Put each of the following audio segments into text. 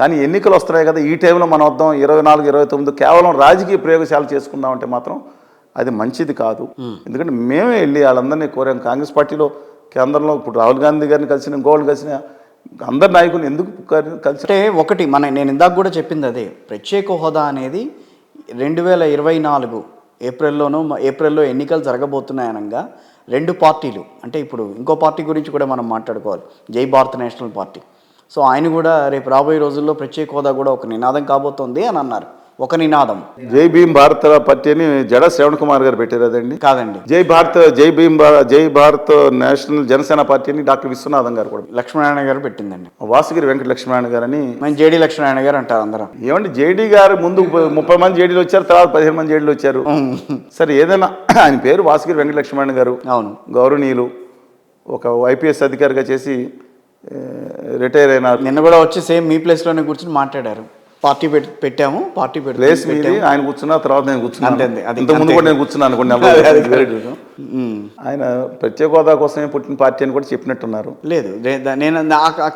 కానీ ఎన్నికలు వస్తున్నాయి కదా, ఈ టైంలో మనం వద్దాం 24, 29 కేవలం రాజకీయ ప్రయోగశాల చేసుకుందామంటే మాత్రం అది మంచిది కాదు. ఎందుకంటే మేమే వెళ్ళి వాళ్ళందరినీ కోరాం. కాంగ్రెస్ పార్టీలో కేంద్రంలో ఇప్పుడు రాహుల్ గాంధీ గారిని కలిసిన, ఇంకోళ్ళు కలిసిన అందరి నాయకులు ఎందుకు కలిసి అంటే ఒకటి నేను ఇందాక కూడా చెప్పింది అదే, ప్రత్యేక హోదా అనేది 2024 ఏప్రిల్లో ఎన్నికలు జరగబోతున్నాయనగా 2 పార్టీలు, అంటే ఇప్పుడు ఇంకో పార్టీ గురించి కూడా మనం మాట్లాడుకోవాలి, జై భారత్ నేషనల్ పార్టీ. సో ఆయన కూడా రేపు రాబోయే రోజుల్లో ప్రత్యేక హోదా కూడా ఒక నినాదం కాబోతోంది అని అన్నారు. ఒక నినాదం జై భీమ్ భారత్ పార్టీ అని జడ శ్రవణ్ కుమార్ గారు పెట్టారు అదండి. కాదండి, జై భారత్ నేషనల్ జనసేన పార్టీ అని డాక్టర్ విశ్వనాథం గారు కూడా, లక్ష్మీనారాయణ గారు పెట్టిందండి. వాసుగిరి వెంకట లక్ష్మీనారాయణ గారు అని. మేము జేడీ లక్ష్మీనారాయణ గారు అంటారు అందరం. ఏమండి జేడీ గారు ముందు 30 మంది జేడీలు వచ్చారు, తర్వాత 15 మంది జేడీలు వచ్చారు. సరే ఏదైనా ఆయన పేరు వాసుగిరి వెంకట లక్ష్మీనారాయణ గారు. అవును, గౌరవనీయులు, ఒక ఐపీఎస్ అధికారిగా చేసి రిటైర్ అయినారు. నిన్న కూడా వచ్చి సేమ్ మీ ప్లేస్లోనే కూర్చొని మాట్లాడారు. పార్టీ పెట్టాము, పార్టీ ప్లేస్ మీది, ఆయన కూర్చున్న తర్వాత నేను కూర్చున్నాను. ఇంతకుముందు కూడా నేను కూర్చున్నాను అనుకోండి. ఆయన ప్రత్యేక హోదా కోసమే పుట్టిన పార్టీ అని కూడా చెప్పినట్టున్నారు. లేదు, నేను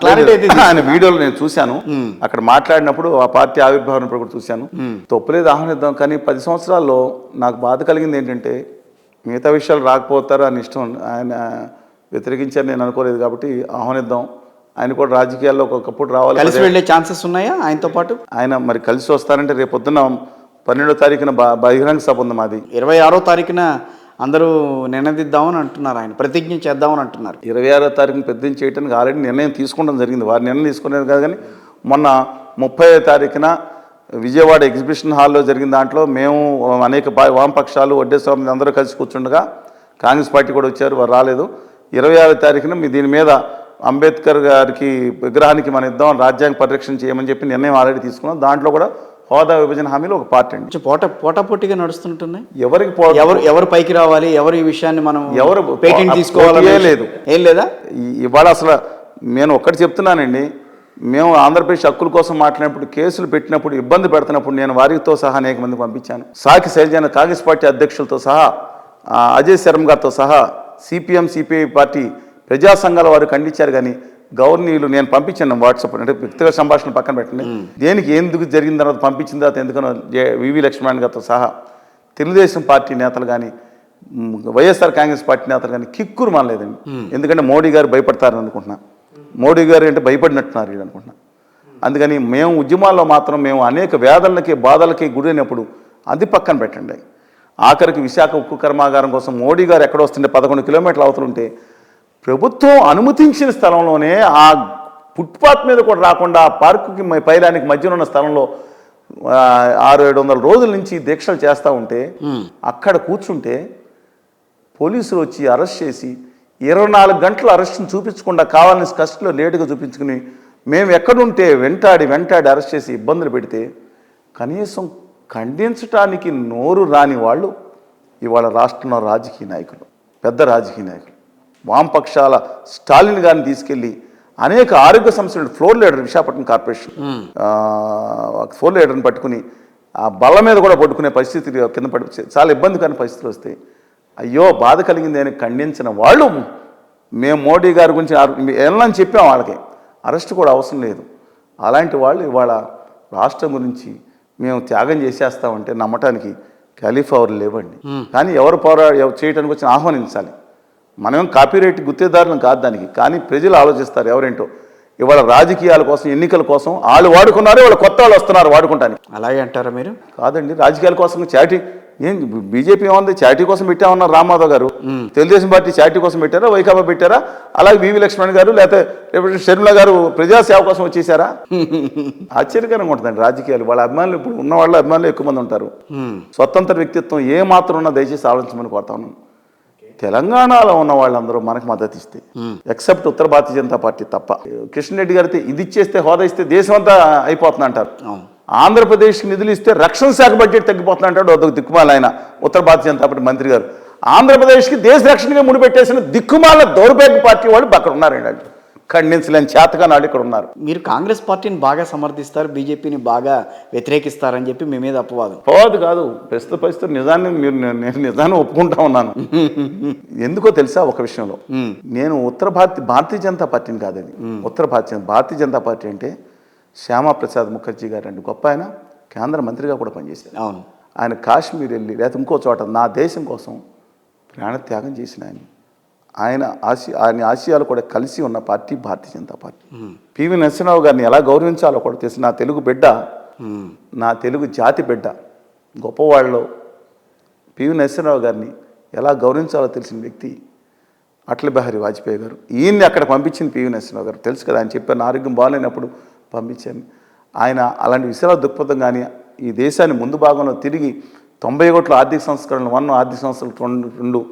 క్లారిటీ ఆయన వీడియోలో నేను చూశాను. అక్కడ మాట్లాడినప్పుడు ఆ పార్టీ ఆవిర్భావం కూడా చూశాను. తప్పులేదు, ఆహ్వానిద్దాం. కానీ 10 సంవత్సరాల్లో నాకు బాధ కలిగింది ఏంటంటే మిగతా విషయాలు రాకపోతారు అని ఇష్టం. ఆయన వ్యతిరేకించారు నేను అనుకోలేదు. కాబట్టి ఆహ్వానిద్దాం. ఆయన కూడా రాజకీయాల్లో ఒకప్పుడు రావాలి, కలిసి వెళ్ళే ఛాన్సెస్ ఉన్నాయా ఆయనతో పాటు? ఆయన మరి కలిసి వస్తారంటే రేపు పొద్దున్న 12వ తారీఖున బహిరంగ సభ ఉంది మాది. 26వ తారీఖున అందరూ నినదిద్దామని అంటున్నారు, ఆయన ప్రతిజ్ఞ చేద్దామని అంటున్నారు. 26వ తారీఖున ప్రతిజ్ఞ చేయడానికి ఆల్రెడీ నిర్ణయం తీసుకోవడం జరిగింది. వారు నిర్ణయం తీసుకునేది కాదు. కానీ మొన్న 30వ తారీఖున విజయవాడ ఎగ్జిబిషన్ హాల్లో జరిగిన దాంట్లో మేము అనేక వామపక్షాలు, వడ్డేశ్వరం అందరూ కలిసి కూర్చుండగా కాంగ్రెస్ పార్టీ కూడా వచ్చారు, వారు రాలేదు. 26వ తారీఖున దీని మీద అంబేద్కర్ గారికి విగ్రహానికి మన ఇద్దాం, రాజ్యాంగ పరిరక్షణ చేయమని చెప్పి నిర్ణయం ఆల్రెడీ తీసుకున్నాం. దాంట్లో కూడా హోదా విభజన హామీలో ఒక పార్ట్ అండి. పోటాపోటీగా నడుస్తుంటున్నాయి. ఎవరు పైకి రావాలి, ఎవరు ఈ విషయాన్ని మనం ఎవరు పేటెంట్ తీసుకోవాలి, లేదు, ఏం లేదా. ఇవాళ అసలు నేను ఒక్కటి చెప్తున్నానండి, మేము ఆంధ్రప్రదేశ్ హక్కుల కోసం మాట్లాడినప్పుడు, కేసులు పెట్టినప్పుడు, ఇబ్బంది పెడుతున్నప్పుడు నేను వారితో సహా అనేక మంది పంపించాను. సాకి శైలజ కాంగ్రెస్ పార్టీ అధ్యక్షులతో సహా, అజయ్ శర్మ గారితో సహా, సిపిఎం సిపిఐ పార్టీ ప్రజా సంఘాల వారు ఖండించారు. కానీ గవర్నీయులు నేను పంపించాను వాట్సాప్, అంటే వ్యక్తిగత సంభాషణ పక్కన పెట్టండి, దేనికి ఎందుకు జరిగిన తర్వాత పంపించిన తర్వాత ఎందుకనో వివి లక్ష్మణ్ గారితో సహా తెలుగుదేశం పార్టీ నేతలు కానీ, వైఎస్ఆర్ కాంగ్రెస్ పార్టీ నేతలు కానీ కిక్కురు మానలేదండి. ఎందుకంటే మోడీ గారు భయపడతారని అనుకుంటున్నా, మోడీ గారు అంటే భయపడినట్టున్నారు వీళ్ళు అనుకుంటున్నా. అందుకని మేము ఉద్యమాల్లో మాత్రం మేము అనేక వేదనలకి, బాధలకి గురైనప్పుడు అది పక్కన పెట్టండి. ఆఖరికి విశాఖ ఉక్కు కర్మాగారం కోసం మోడీ గారు ఎక్కడ వస్తుంటే 11 కిలోమీటర్ల అవతలుంటే ప్రభుత్వం అనుమతించిన స్థలంలోనే ఆ ఫుట్పాత్ మీద కూడా రాకుండా ఆ పార్కుకి పైలానికి మధ్యన ఉన్న స్థలంలో 600-700 రోజుల నుంచి దీక్షలు చేస్తూ ఉంటే అక్కడ కూర్చుంటే పోలీసులు వచ్చి అరెస్ట్ చేసి 24 గంటలు అరెస్ట్ని చూపించకుండా కావాలని కస్టడీలో లేటుగా చూపించుకుని మేము ఎక్కడుంటే వెంటాడి అరెస్ట్ చేసి ఇబ్బందులు పెడితే కనీసం ఖండించడానికి నోరు రాని వాళ్ళు ఇవాళ రాష్ట్రంలో రాజకీయ నాయకులు, పెద్ద రాజకీయ నాయకులు, వామపక్షాల స్టాలిన్ గారిని తీసుకెళ్ళి అనేక ఆరోగ్య సమస్యలు floor leader, Visakhapatnam corporation floor లీడర్ని పట్టుకుని ఆ బల్ల మీద కూడా పట్టుకునే పరిస్థితి కింద పడి చాలా ఇబ్బందికరమైన పరిస్థితులు వస్తాయి. అయ్యో బాధ కలిగింది అని ఖండించిన వాళ్ళు మేము మోడీ గారి గురించి వెళ్ళని చెప్పాం, వాళ్ళకి అరెస్ట్ కూడా అవసరం లేదు. అలాంటి వాళ్ళు ఇవాళ రాష్ట్రం గురించి మేము త్యాగం చేసేస్తామంటే నమ్మటానికి క్యాలిఫ్లవర్ లేవండి. కానీ ఎవరు చేయడానికి వచ్చి ఆహ్వానించాలి. మనం కాపీరైట్ గుత్తేదారులను కాదు దానికి, కానీ ప్రజలు ఆలోచిస్తారు ఎవరేంటో. ఇవాళ రాజకీయాల కోసం, ఎన్నికల కోసం వాళ్ళు వాడుకున్నారు, వాళ్ళు కొత్త వాళ్ళు వస్తున్నారు వాడుకుంటానికి. అలాగే అంటారా మీరు? కాదండి, రాజకీయాల కోసం చాటీ బీజేపీ ఏముంది, చాటీ కోసం పెట్టామన్నారు రామ్మాధవ్ గారు. తెలుగుదేశం పార్టీ చాటీ కోసం పెట్టారా, వైకాపా పెట్టారా? అలాగే వివి లక్ష్మణ్ గారు లేకపోతే షర్మిల గారు ప్రజాసేవ కోసం వచ్చేసారా? ఆశ్చర్యకరంగా ఉంటుందండి రాజకీయాలు. వాళ్ళ అభిమానులు, ఇప్పుడు ఉన్న వాళ్ళ అభిమానులు ఎక్కువ మంది ఉంటారు. స్వతంత్ర వ్యక్తిత్వం ఏ మాత్రం ఉన్నా దయచేసి ఆలోచించమని కోరుతా ఉన్నాను. తెలంగాణలో ఉన్న వాళ్ళందరూ మనకు మద్దతు ఇస్తే, ఎక్సెప్ట్ ఉత్తర భారతీయ జనతా పార్టీ తప్ప. కిషన్ రెడ్డి గారితో ఇది ఇచ్చేస్తే, హోదా ఇస్తే దేశం అంతా అయిపోతుంది అంటారు. ఆంధ్రప్రదేశ్కి నిధులు ఇస్తే రక్షణ శాఖ బడ్జెట్ తగ్గిపోతుంది అంటాడు ఒక దిక్కుమాల ఆయన ఉత్తర భారతీయ జనతా పార్టీ మంత్రి గారు. ఆంధ్రప్రదేశ్కి దేశ రక్షణగా ముడిపెట్టేసిన దిక్కుమాల దౌర్భాగ్య పార్టీ వాళ్ళు అక్కడ ఉన్నారండి. ఖండించలేని చేతగా నాడు ఇక్కడ ఉన్నారు. మీరు కాంగ్రెస్ పార్టీని బాగా సమర్థిస్తారు, బీజేపీని బాగా వ్యతిరేకిస్తారని చెప్పి మీ మీద అపవాదం. అపవాదు కాదు, ప్రస్తుత పరిస్థితులు నిజాన్ని నేను నిజాన్ని ఒప్పుకుంటా ఉన్నాను. ఎందుకో తెలుసా, ఒక విషయంలో నేను భారతీయ జనతా పార్టీని కాదండి. భారతీయ జనతా పార్టీ అంటే శ్యామాప్రసాద్ ముఖర్జీ గారు అండి, గొప్ప ఆయన కేంద్ర మంత్రిగా కూడా పనిచేశారు. అవును. ఆయన కాశ్మీర్ వెళ్ళి లేకపోతే ఇంకో చోట నా దేశం కోసం ప్రాణత్యాగం చేసిన ఆయన ఆశయాలు కూడా కలిసి ఉన్న party Bharatiya Janata party. PV Narasimharao గారిని ఎలా గౌరవించాలో కూడా తెలిసి నా తెలుగు బిడ్డ, నా తెలుగు జాతి బిడ్డ, గొప్పవాళ్ళలో పివి నరసింహరావు గారిని ఎలా గౌరవించాలో తెలిసిన వ్యక్తి అటల్ బిహారీ వాజ్పేయి గారు. ఈయన్ని అక్కడ పంపించింది పివి నరసింహరావు గారు, తెలుసు కదా. ఆయన చెప్పారు, నా ఆరోగ్యం బాగాలేనప్పుడు పంపించాను. ఆయన అలాంటి విషయాల దృక్పథం కానీ ఈ దేశాన్ని ముందు భాగంలో తిరిగి 90 కోట్ల ఆర్థిక సంస్కరణలు 1, ఆర్థిక సంస్థలు 2